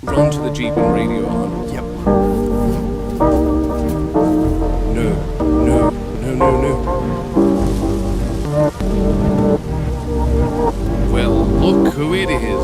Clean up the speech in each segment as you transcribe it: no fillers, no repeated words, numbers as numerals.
Run to the Jeep and radio on. Yep. No. Well, look who it is.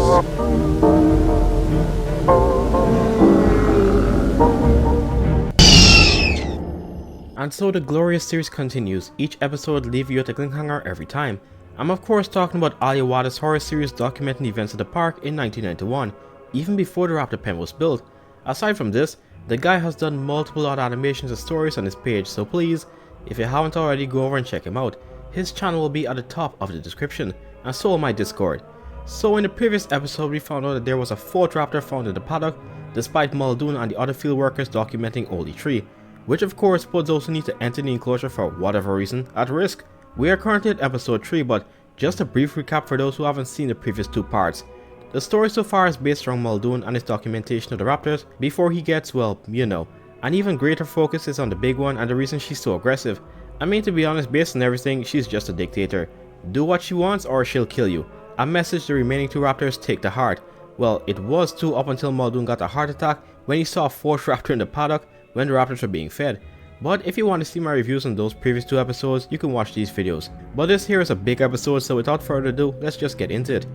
And so the glorious series continues. Each episode leaves you at a cliffhanger every time. I'm of course talking about Iwata's horror series documenting the events of the park in 1991, even before the Raptor pen was built. Aside from this, the guy has done multiple other animations and stories on his page, so please, if you haven't already, go over and check him out. His channel will be at the top of the description, and so will my Discord. So in the previous episode we found out that there was a 4th Raptor found in the paddock, despite Muldoon and the other field workers documenting only 3. Which of course puts those who need to enter the enclosure for whatever reason at risk. We are currently at episode 3, but just a brief recap for those who haven't seen the previous 2 parts. The story so far is based around Muldoon and his documentation of the Raptors before he gets, well, you know. An even greater focus is on the big one and the reason she's so aggressive. I mean, to be honest, based on everything, she's just a dictator. Do what she wants or she'll kill you. A message the remaining 2 Raptors take to heart. Well, it was 2 up until Muldoon got a heart attack when he saw a 4th Raptor in the paddock when the Raptors were being fed. But if you want to see my reviews on those previous 2 episodes, you can watch these videos. But this here is a big episode, so without further ado, let's just get into it.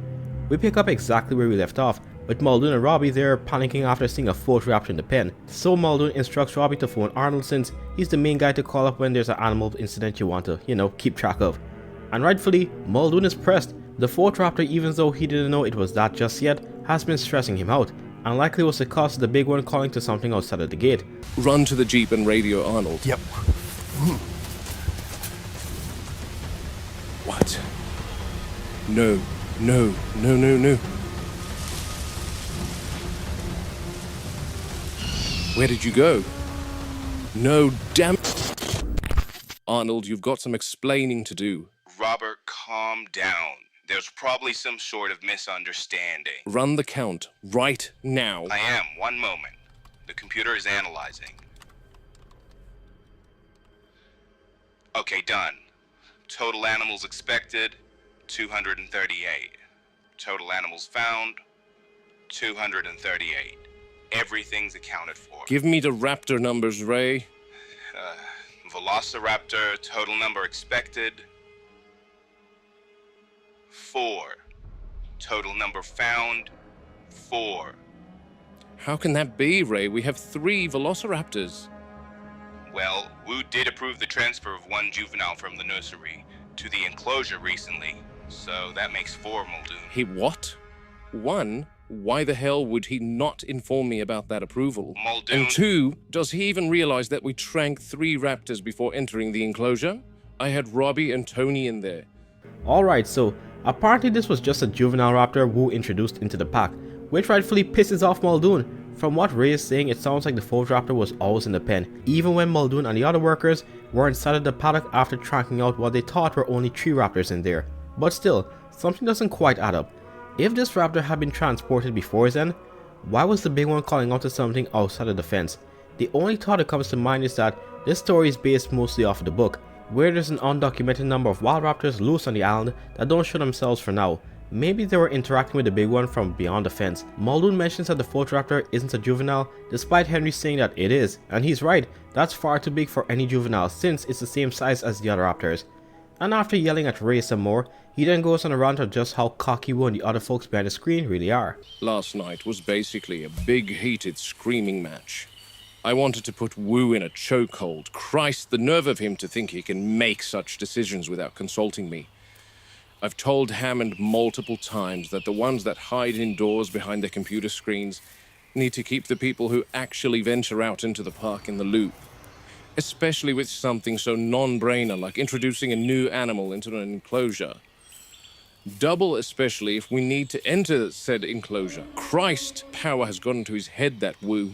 We pick up exactly where we left off, with Muldoon and Robbie there panicking after seeing a 4th Raptor in the pen. So Muldoon instructs Robbie to phone Arnold since he's the main guy to call up when there's an animal incident you want to, keep track of. And rightfully, Muldoon is pressed. The 4th Raptor, even though he didn't know it was that just yet, has been stressing him out, and likely was the cause of the big one calling to something outside of the gate. Run to the Jeep and radio Arnold. Yep. What? No. Where did you go? No, damn. Arnold, you've got some explaining to do. Robert, calm down. There's probably some sort of misunderstanding. Run the count right now. I am. One moment. The computer is analyzing. Okay, done. Total animals expected, 238. Total animals found, 238. Everything's accounted for. Give me the Raptor numbers, Ray. Velociraptor, total number expected, 4. Total number found, 4. How can that be, Ray? We have 3 Velociraptors. Well, Wu did approve the transfer of 1 juvenile from the nursery to the enclosure recently, so that makes 4 Muldoon. He what? 1? Why the hell would he not inform me about that approval? Muldoon. And 2, does he even realize that we shrank 3 raptors before entering the enclosure? I had Robbie and Tony in there. Alright, so apparently this was just a juvenile raptor Wu introduced into the pack, which rightfully pisses off Muldoon. From what Ray is saying, it sounds like the 4th Raptor was always in the pen, even when Muldoon and the other workers were inside of the paddock after tracking out what they thought were only 3 raptors in there. But still, something doesn't quite add up. If this raptor had been transported before then, why was the big one calling out to something outside of the fence? The only thought that comes to mind is that this story is based mostly off of the book, where there's an undocumented number of wild raptors loose on the island that don't show themselves for now. Maybe they were interacting with the big one from beyond the fence. Muldoon mentions that the 4th Raptor isn't a juvenile, despite Henry saying that it is, and he's right, that's far too big for any juvenile since it's the same size as the other raptors. And after yelling at Ray some more, he then goes on a rant of just how cocky Wu and the other folks behind the screen really are. Last night was basically a big heated screaming match. I wanted to put Wu in a chokehold. Christ, the nerve of him to think he can make such decisions without consulting me. I've told Hammond multiple times that the ones that hide indoors behind their computer screens need to keep the people who actually venture out into the park in the loop. Especially with something so non-brainer like introducing a new animal into an enclosure. Double especially if we need to enter said enclosure. Christ, power has gotten to his head, that Wu.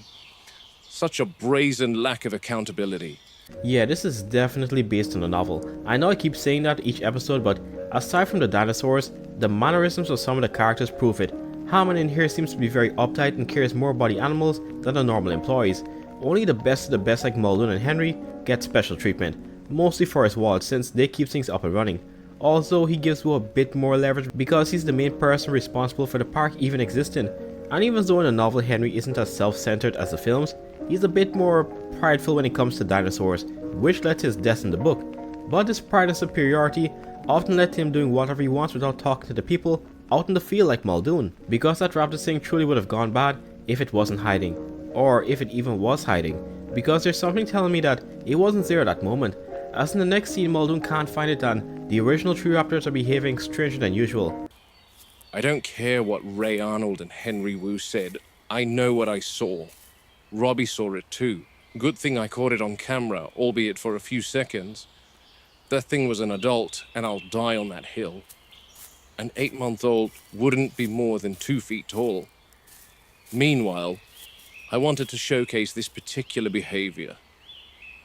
Such a brazen lack of accountability. Yeah, this is definitely based on the novel. I know I keep saying that each episode, but aside from the dinosaurs, the mannerisms of some of the characters prove it. Hammond in here seems to be very uptight and cares more about the animals than the normal employees. Only the best of the best like Muldoon and Henry get special treatment, mostly for his wallet since they keep things up and running. Also, he gives Wu a bit more leverage because he's the main person responsible for the park even existing. And even though in the novel Henry isn't as self-centered as the films, he's a bit more prideful when it comes to dinosaurs, which led to his death in the book. But this pride and superiority often led to him doing whatever he wants without talking to the people out in the field like Muldoon, because that raptor thing truly would have gone bad if it wasn't hiding, or if it even was hiding, because there's something telling me that it wasn't there at that moment, as in the next scene Muldoon can't find it and the original three raptors are behaving stranger than usual. I don't care what Ray Arnold and Henry Wu said. I know what I saw. Robbie saw it too. Good thing I caught it on camera, albeit for a few seconds. That thing was an adult, and I'll die on that hill. An 8-month-old wouldn't be more than 2 feet tall. Meanwhile, I wanted to showcase this particular behavior.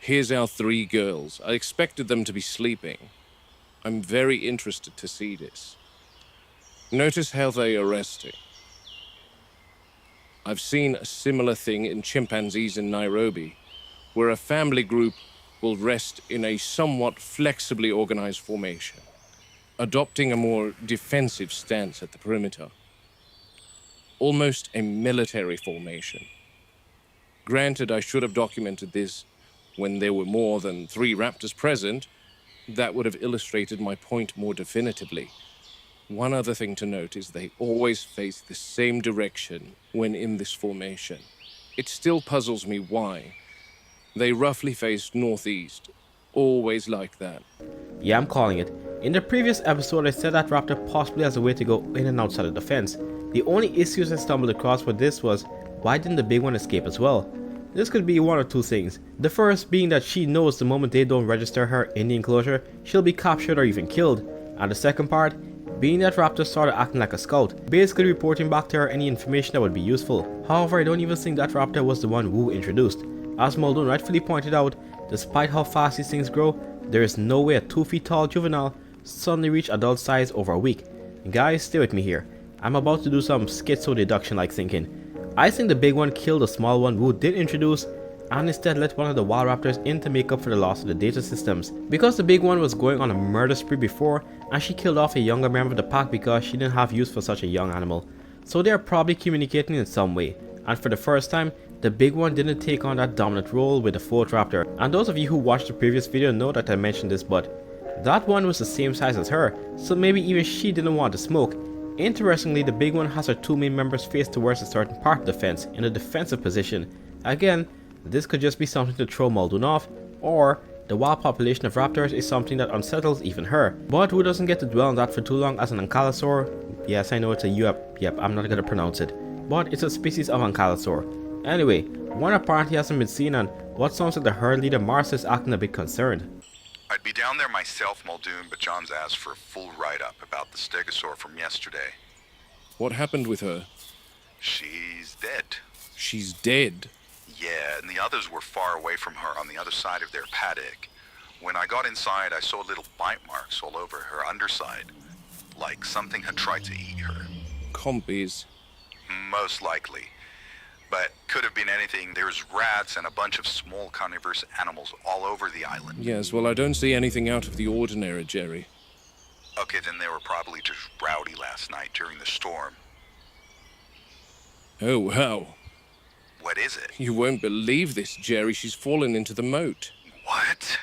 Here's our 3 girls. I expected them to be sleeping. I'm very interested to see this. Notice how they are resting. I've seen a similar thing in chimpanzees in Nairobi, where a family group will rest in a somewhat flexibly organized formation, adopting a more defensive stance at the perimeter. Almost a military formation. Granted, I should have documented this when there were more than 3 raptors present. That would have illustrated my point more definitively. One other thing to note is they always face the same direction when in this formation. It still puzzles me why. They roughly face northeast, always like that. Yeah, I'm calling it. In the previous episode I said that raptor possibly has a way to go in and outside of the fence. The only issues I stumbled across with this was, why didn't the big one escape as well? This could be one or two things. The first being that she knows the moment they don't register her in the enclosure, she'll be captured or even killed. And the second part, being that Raptor started acting like a scout, basically reporting back to her any information that would be useful. However, I don't even think that Raptor was the one Wu introduced. As Muldoon rightfully pointed out, despite how fast these things grow, there is no way a 2 feet tall juvenile suddenly reached adult size over a week. Guys, stay with me here. I'm about to do some schizo deduction like thinking. I think the big one killed the small one Wu did introduce, and instead let one of the wild raptors in to make up for the loss of the data systems. Because the big one was going on a murder spree before, and she killed off a younger member of the pack because she didn't have use for such a young animal. So they are probably communicating in some way, and for the first time, the big one didn't take on that dominant role with the 4th raptor. And those of you who watched the previous video know that I mentioned this, but that one was the same size as her, so maybe even she didn't want to smoke. Interestingly, the big one has her 2 main members faced towards a certain part of the fence in a defensive position. Again, this could just be something to throw Muldoon off, or the wild population of raptors is something that unsettles even her. But Wu doesn't get to dwell on that for too long as an Ankylosaur. Yes, I know it's a yep, I'm not gonna pronounce it, but it's a species of Ankylosaur. Anyway, one apparently hasn't been seen, and what sounds like the herd leader Mars is acting a bit concerned. I'd be down there myself, Muldoon, but John's asked for a full write-up about the stegosaur from yesterday. What happened with her? She's dead. She's dead. Yeah, and the others were far away from her on the other side of their paddock. When I got inside, I saw little bite marks all over her underside, like something had tried to eat her. Compies. Most likely. But could have been anything. There's rats and a bunch of small carnivorous animals all over the island. Yes, well, I don't see anything out of the ordinary, Jerry. Okay, then they were probably just rowdy last night during the storm. Oh, wow. What is it? You won't believe this, Jerry. She's fallen into the moat. What?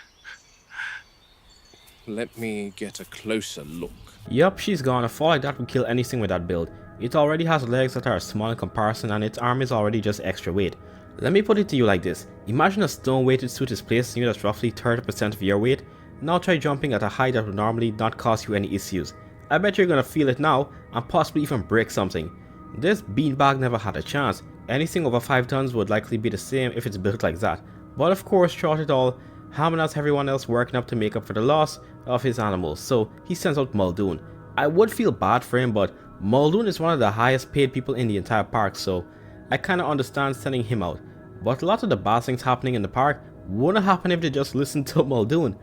Let me get a closer look. Yup, she's gone. A fall like that would kill anything with that build. It already has legs that are small in comparison, and its arm is already just extra weight. Let me put it to you like this. Imagine a stone weighted suit is placed in you that's roughly 30% of your weight. Now try jumping at a height that would normally not cause you any issues. I bet you're gonna feel it now, and possibly even break something. This beanbag never had a chance. Anything over 5 tons would likely be the same if it's built like that. But of course, throughout it all, Hammond has everyone else working up to make up for the loss of his animals, so he sends out Muldoon. I would feel bad for him, but Muldoon is one of the highest paid people in the entire park, so I kinda understand sending him out. But a lot of the bad things happening in the park wouldn't happen if they just listened to Muldoon.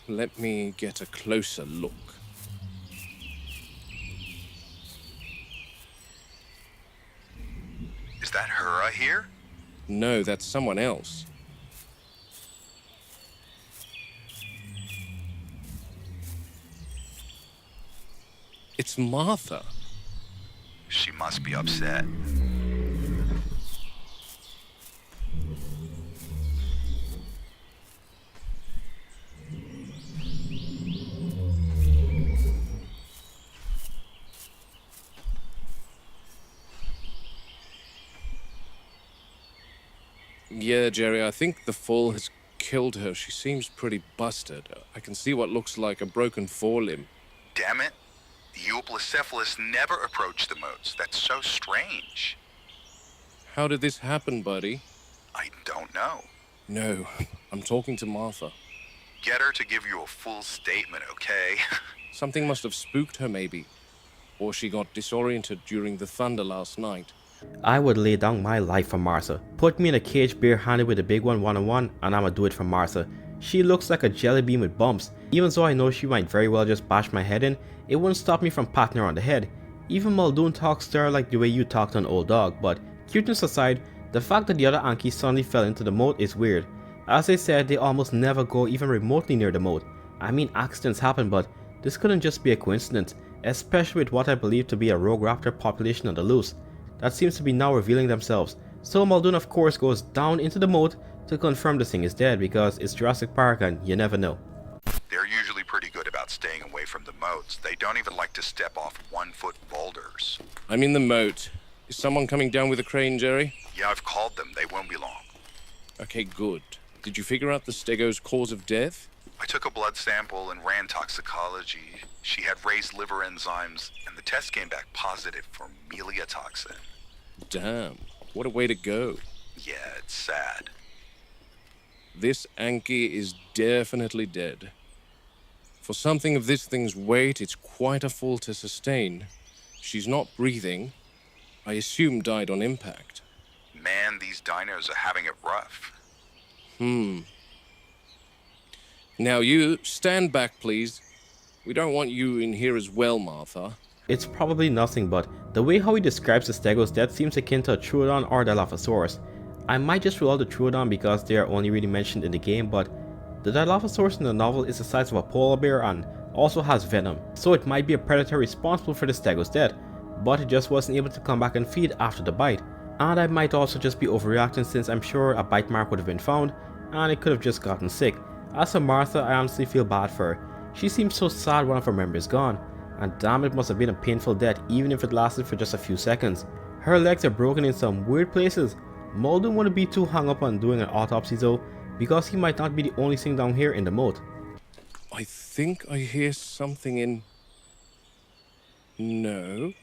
Let me get a closer look. Is that her I hear? No, that's someone else. It's Martha. She must be upset. Yeah, Jerry, I think the fall has killed her. She seems pretty busted. I can see what looks like a broken forelimb. Damn it. The Euoplocephalus never approached the moats. That's so strange. How did this happen, buddy? I don't know. No, I'm talking to Martha. Get her to give you a full statement, okay? Something must have spooked her, maybe. Or she got disoriented during the thunder last night. I would lay down my life for Martha. Put me in a cage barehanded with a big one one-on-one and I'ma do it for Martha. She looks like a jelly bean with bumps. Even though I know she might very well just bash my head in, it wouldn't stop me from patting her on the head. Even Muldoon talks to her like the way you talk to an old dog, but cuteness aside, the fact that the other Anky suddenly fell into the moat is weird. As I said, they almost never go even remotely near the moat. I mean, accidents happen, but this couldn't just be a coincidence, especially with what I believe to be a rogue raptor population on the loose. That seems to be now revealing themselves. So Muldoon of course goes down into the moat to confirm this thing is dead because it's Jurassic Park and you never know. They're usually pretty good about staying away from the moats. They don't even like to step off 1-foot boulders. I'm in the moat. Is someone coming down with a crane, Jerry? Yeah, I've called them. They won't be long. Okay, good. Did you figure out the stego's cause of death? I took a blood sample and ran toxicology. She had raised liver enzymes, and the test came back positive for meliotoxin. Damn, what a way to go. Yeah, it's sad. This Anky is definitely dead. For something of this thing's weight, it's quite a fall to sustain. She's not breathing. I assume died on impact. Man, these dinos are having it rough. Now you, stand back please. We don't want you in here as well, Martha. It's probably nothing, but the way how he describes the stego's death seems akin to a Troodon or Dilophosaurus. I might just rule out the Troodon because they are only really mentioned in the game, but the Dilophosaurus in the novel is the size of a polar bear and also has venom, so it might be a predator responsible for the stego's death, but it just wasn't able to come back and feed after the bite. And I might also just be overreacting since I'm sure a bite mark would have been found and it could have just gotten sick. As for Martha, I honestly feel bad for her. She seems so sad one of her members gone, and damn, it must have been a painful death even if it lasted for just a few seconds. Her legs are broken in some weird places. Muldoon wouldn't be too hung up on doing an autopsy though, because he might not be the only thing down here in the moat. I think I hear something in... No.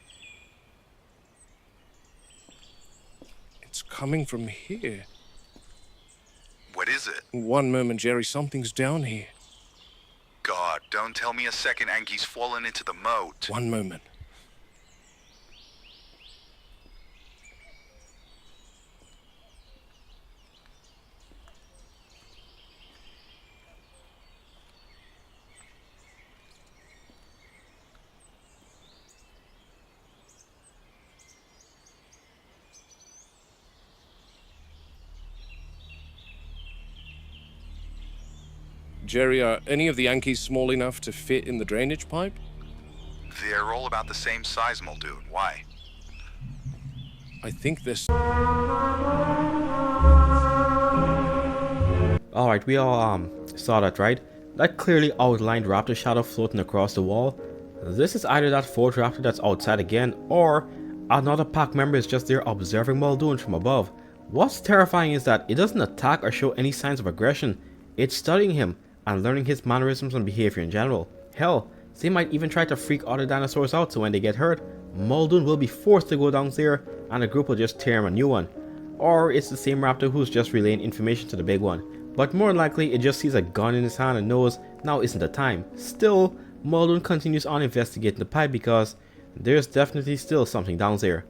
It's coming from here. What is it? One moment, Jerry, something's down here. God, don't tell me a second Anky's fallen into the moat. One moment. Jerry, are any of the Ankies small enough to fit in the drainage pipe? They're all about the same size, Muldoon. Why? I think this... Alright, we all saw that, right? That clearly outlined Raptor shadow floating across the wall. This is either that fourth Raptor that's outside again, or another pack member is just there observing Muldoon from above. What's terrifying is that it doesn't attack or show any signs of aggression. It's studying him and learning his mannerisms and behavior in general. Hell, they might even try to freak other dinosaurs out so when they get hurt, Muldoon will be forced to go down there and the group will just tear him a new one. Or it's the same raptor who's just relaying information to the big one. But more likely it just sees a gun in his hand and knows now isn't the time. Still, Muldoon continues on investigating the pipe because there's definitely still something down there.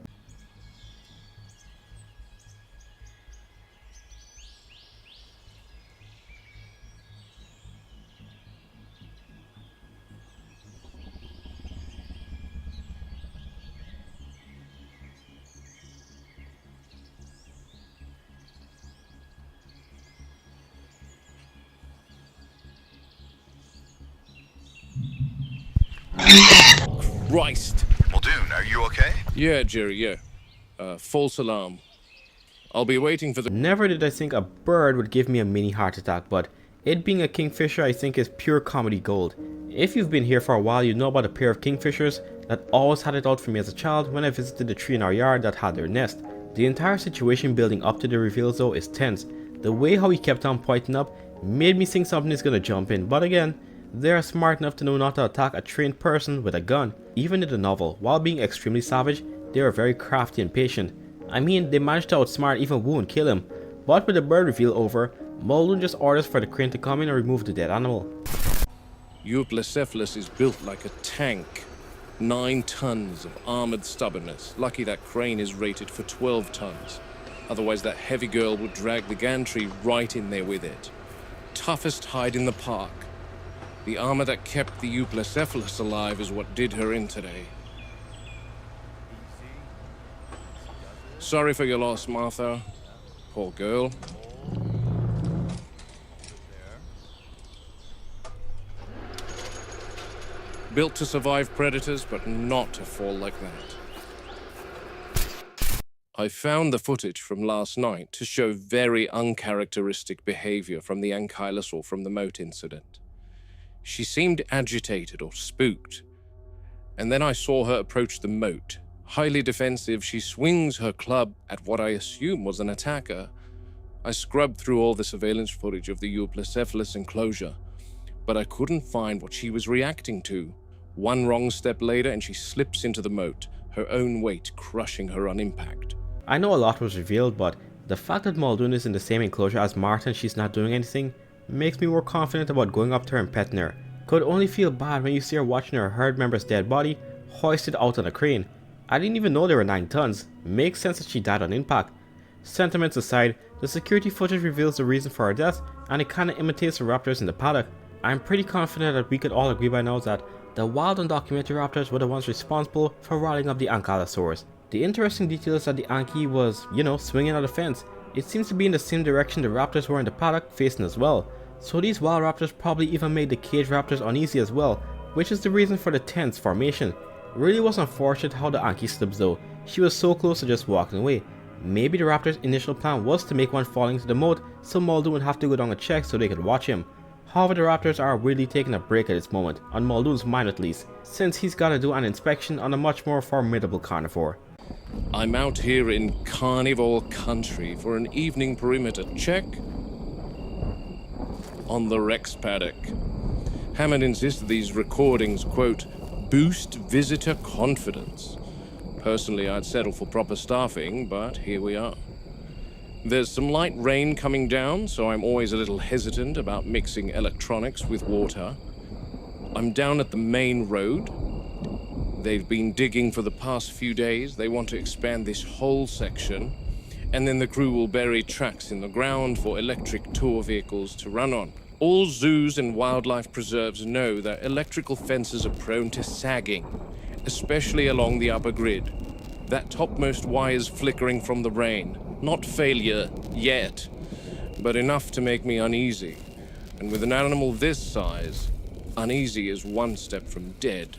Christ! Muldoon, are you okay? Yeah, Jerry, yeah. False alarm. I'll be waiting for the... Never did I think a bird would give me a mini heart attack, but it being a kingfisher I think is pure comedy gold. If you've been here for a while, you know about a pair of kingfishers that always had it out for me as a child when I visited the tree in our yard that had their nest. The entire situation building up to the reveals though is tense. The way how he kept on pointing up made me think something is gonna jump in, but again, they are smart enough to know not to attack a trained person with a gun. Even in the novel, while being extremely savage, they are very crafty and patient. I mean, they managed to outsmart even Wu and kill him. But with the bird reveal over, Muldoon just orders for the crane to come in and remove the dead animal. Ankylosaurus is built like a tank. 9 tons of armored stubbornness. Lucky that crane is rated for 12 tons. Otherwise that heavy girl would drag the gantry right in there with it. Toughest hide in the park. The armor that kept the Ankylosaurus alive is what did her in today. Sorry for your loss, Martha. Poor girl. Built to survive predators, but not to fall like that. I found the footage from last night to show very uncharacteristic behavior from the Ankylosaur from the moat incident. She seemed agitated or spooked. And then I saw her approach the moat. Highly defensive, she swings her club at what I assume was an attacker. I scrubbed through all the surveillance footage of the Ankylosaurus enclosure, but I couldn't find what she was reacting to. One wrong step later and she slips into the moat, her own weight crushing her on impact. I know a lot was revealed, but the fact that Muldoon is in the same enclosure as Martha and she's not doing anything makes me more confident about going up to her and petting her. Could only feel bad when you see her watching her herd member's dead body hoisted out on a crane. I didn't even know they were 9 tons. Makes sense that she died on impact. Sentiments aside, the security footage reveals the reason for her death and it kinda imitates the raptors in the paddock. I'm pretty confident that we could all agree by now that the wild undocumented raptors were the ones responsible for riling up the Ankylosaurus. The interesting detail is that the Anky was, swinging at the fence. It seems to be in the same direction the raptors were in the paddock facing as well. So these wild raptors probably even made the cage raptors uneasy as well, which is the reason for the tense formation. Really was unfortunate how the Anky slips though. She was so close to just walking away. Maybe the raptor's initial plan was to make one fall into the moat so Muldoon would have to go down and check so they could watch him. However, the raptors are really taking a break at this moment, on Muldoon's mind at least, since he's gotta do an inspection on a much more formidable carnivore. I'm out here in carnivore country for an evening perimeter check on the Rex paddock. Hammond insisted these recordings, quote, boost visitor confidence. Personally, I'd settle for proper staffing, but here we are. There's some light rain coming down, so I'm always a little hesitant about mixing electronics with water. I'm down at the main road. They've been digging for the past few days. They want to expand this whole section, and then the crew will bury tracks in the ground for electric tour vehicles to run on. All zoos and wildlife preserves know that electrical fences are prone to sagging, especially along the upper grid. That topmost wire's flickering from the rain. Not failure yet, but enough to make me uneasy. And with an animal this size, uneasy is one step from dead.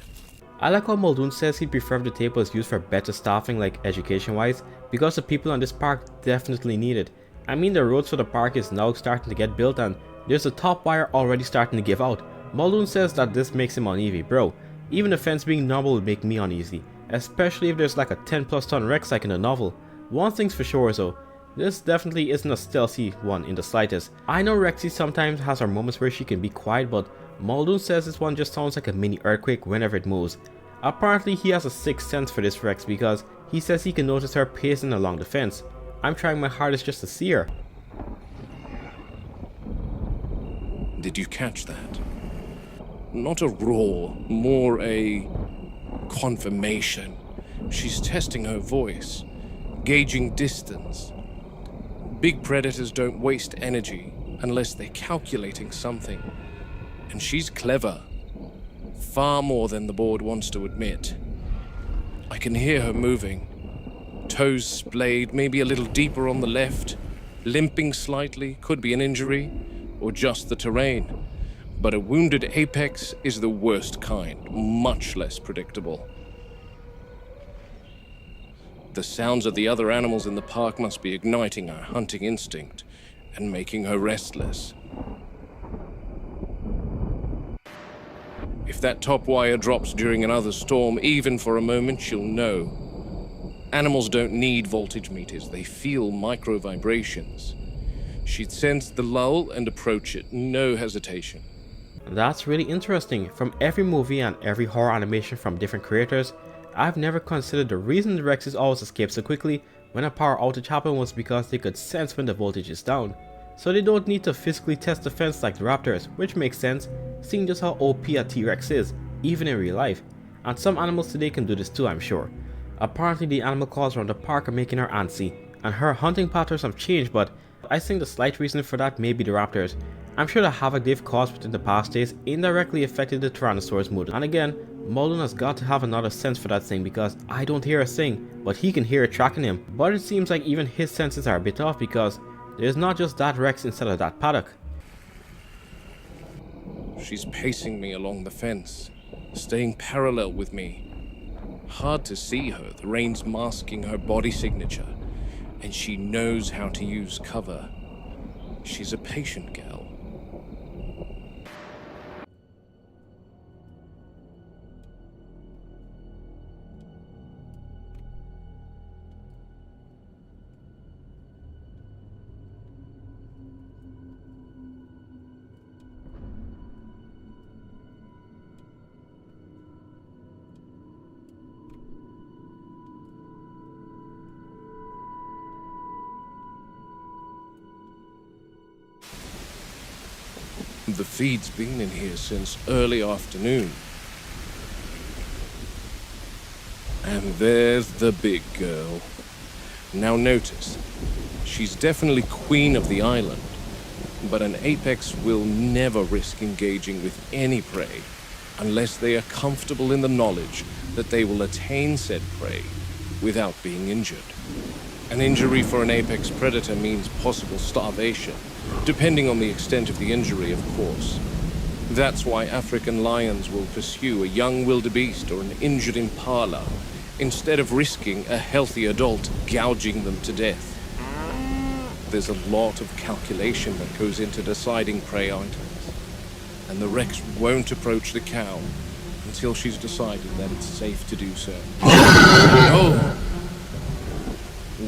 I like how Muldoon says he'd prefer if the tape was used for better staffing, like education-wise, because the people on this park definitely need it. I mean, the roads for the park is now starting to get built and there's a top wire already starting to give out. Muldoon says that this makes him uneasy. Bro, even the fence being normal would make me uneasy, especially if there's like a 10+ ton Rex like in the novel. One thing's for sure though, this definitely isn't a stealthy one in the slightest. I know Rexy sometimes has her moments where she can be quiet, but Muldoon says this one just sounds like a mini earthquake whenever it moves. Apparently he has a sixth sense for this Rex because he says he can notice her pacing along the fence. I'm trying my hardest just to see her. Did you catch that? Not a roar, more a confirmation. She's testing her voice, gauging distance. Big predators don't waste energy unless they're calculating something. And she's clever. Far more than the board wants to admit. I can hear her moving. Toes splayed, maybe a little deeper on the left. Limping slightly, could be an injury, or just the terrain. But a wounded apex is the worst kind, much less predictable. The sounds of the other animals in the park must be igniting her hunting instinct and making her restless. If that top wire drops during another storm, even for a moment, she'll know. Animals don't need voltage meters, they feel micro vibrations. She'd sense the lull and approach it, no hesitation. That's really interesting. From every movie and every horror animation from different creators, I've never considered the reason the Rexes always escape so quickly when a power outage happened was because they could sense when the voltage is down. So they don't need to physically test the fence like the Raptors, which makes sense, seeing just how OP a T-Rex is, even in real life. And some animals today can do this too, I'm sure. Apparently the animal calls around the park are making her antsy, and her hunting patterns have changed, but I think the slight reason for that may be the Raptors. I'm sure the havoc they've caused within the past days indirectly affected the Tyrannosaurus mood. And again, Muldoon has got to have another sense for that thing because I don't hear a thing, but he can hear it tracking him. But it seems like even his senses are a bit off because there's not just that Rex instead of that paddock. She's pacing me along the fence, staying parallel with me. Hard to see her, the rain's masking her body signature, and she knows how to use cover. She's a patient gal. The feed's been in here since early afternoon. And there's the big girl. Now notice, she's definitely queen of the island, but an apex will never risk engaging with any prey unless they are comfortable in the knowledge that they will attain said prey without being injured. An injury for an apex predator means possible starvation, depending on the extent of the injury, of course. That's why African lions will pursue a young wildebeest or an injured impala, instead of risking a healthy adult gouging them to death. There's a lot of calculation that goes into deciding prey items, and the Rex won't approach the cow until she's decided that it's safe to do so. Oh!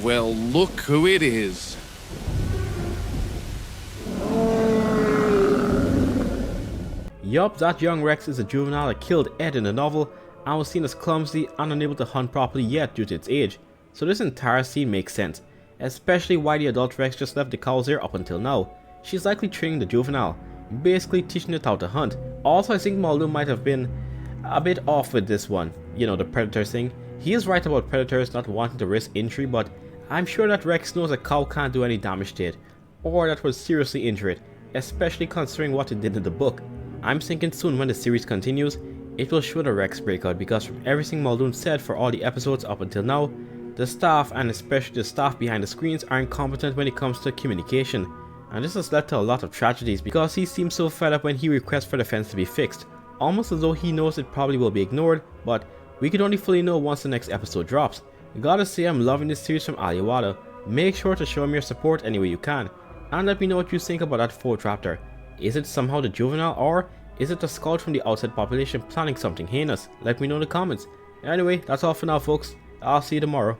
Well, look who it is. Yup, that young Rex is a juvenile that killed Ed in the novel and was seen as clumsy and unable to hunt properly yet due to its age. So this entire scene makes sense, especially why the adult Rex just left the cows there up until now. She's likely training the juvenile, basically teaching it how to hunt. Also, I think Muldoon might have been a bit off with this one, you know, the predator thing. He is right about predators not wanting to risk injury, but I'm sure that Rex knows a cow can't do any damage to it, or that would seriously injure it, especially considering what it did in the book. I'm thinking soon when the series continues, it will show the Rex breakout, because from everything Muldoon said for all the episodes up until now, the staff, and especially the staff behind the screens, are incompetent when it comes to communication. And this has led to a lot of tragedies because he seems so fed up when he requests for the fence to be fixed, almost as though he knows it probably will be ignored, but we could only fully know once the next episode drops. Gotta say, I'm loving this series from Yt. Make sure to show him your support any way you can, and let me know what you think about that fourth Raptor. Is it somehow the juvenile, or is it a scout from the outside population planning something heinous? Let me know in the comments. Anyway, that's all for now folks, I'll see you tomorrow.